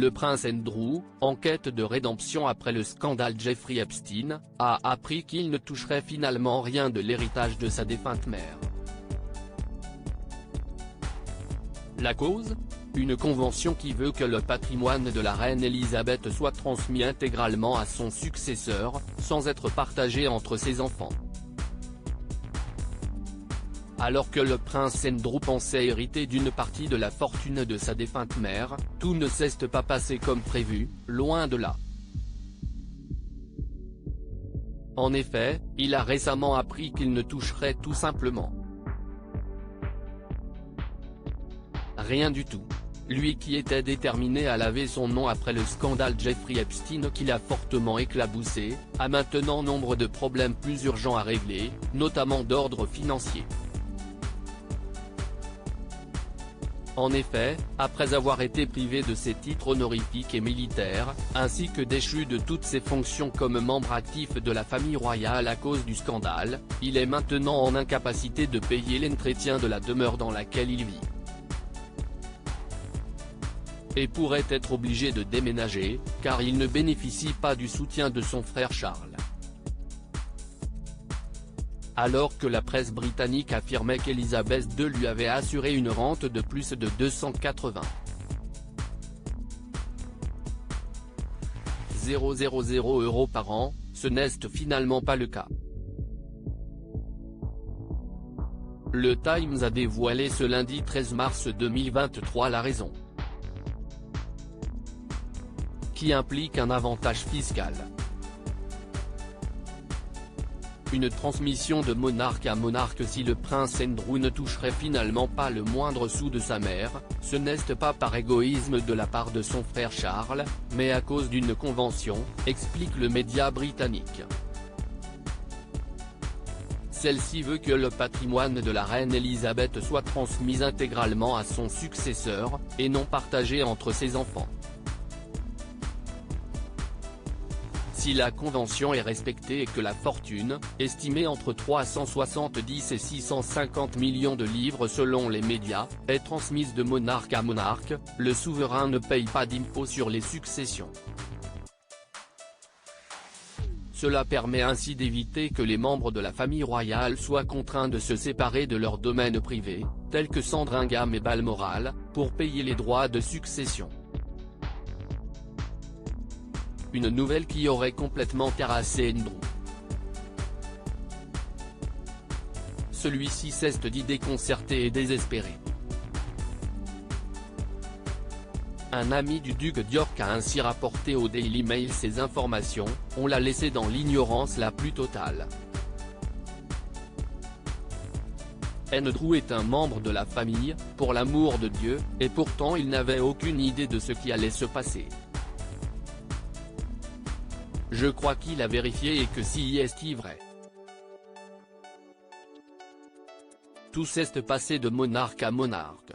Le prince Andrew, en quête de rédemption après le scandale Jeffrey Epstein, a appris qu'il ne toucherait finalement rien de l'héritage de sa défunte mère. La cause ? Une convention qui veut que le patrimoine de la reine Elisabeth soit transmis intégralement à son successeur, sans être partagé entre ses enfants. Alors que le prince Andrew pensait hériter d'une partie de la fortune de sa défunte mère, tout ne s'est pas passé comme prévu, loin de là. En effet, il a récemment appris qu'il ne toucherait tout simplement rien du tout. Lui qui était déterminé à laver son nom après le scandale Jeffrey Epstein qui l'a fortement éclaboussé, a maintenant nombre de problèmes plus urgents à régler, notamment d'ordre financier. En effet, après avoir été privé de ses titres honorifiques et militaires, ainsi que déchu de toutes ses fonctions comme membre actif de la famille royale à cause du scandale, il est maintenant en incapacité de payer l'entretien de la demeure dans laquelle il vit. Et pourrait être obligé de déménager, car il ne bénéficie pas du soutien de son frère Charles. Alors que la presse britannique affirmait qu'Elisabeth II lui avait assuré une rente de plus de 280 000 € par an, ce n'est finalement pas le cas. Le Times a dévoilé ce lundi 13 mars 2023 la raison, qui implique un avantage fiscal. Une transmission de monarque à monarque. Si le prince Andrew ne toucherait finalement pas le moindre sou de sa mère, ce n'est pas par égoïsme de la part de son frère Charles, mais à cause d'une convention, explique le média britannique. Celle-ci veut que le patrimoine de la reine Elisabeth soit transmis intégralement à son successeur, et non partagé entre ses enfants. Si la convention est respectée et que la fortune, estimée entre 370 et 650 millions de livres selon les médias, est transmise de monarque à monarque, le souverain ne paye pas d'impôt sur les successions. Cela permet ainsi d'éviter que les membres de la famille royale soient contraints de se séparer de leurs domaines privés, tels que Sandringham et Balmoral, pour payer les droits de succession. Une nouvelle qui aurait complètement terrassé Andrew. Celui-ci s'est dit déconcerté et désespéré. Un ami du duc d'York a ainsi rapporté au Daily Mail ces informations, on l'a laissé dans l'ignorance la plus totale. Andrew est un membre de la famille, pour l'amour de Dieu, et pourtant il n'avait aucune idée de ce qui allait se passer. Je crois qu'il a vérifié et que si est vrai. Tout s'est passé de monarque à monarque.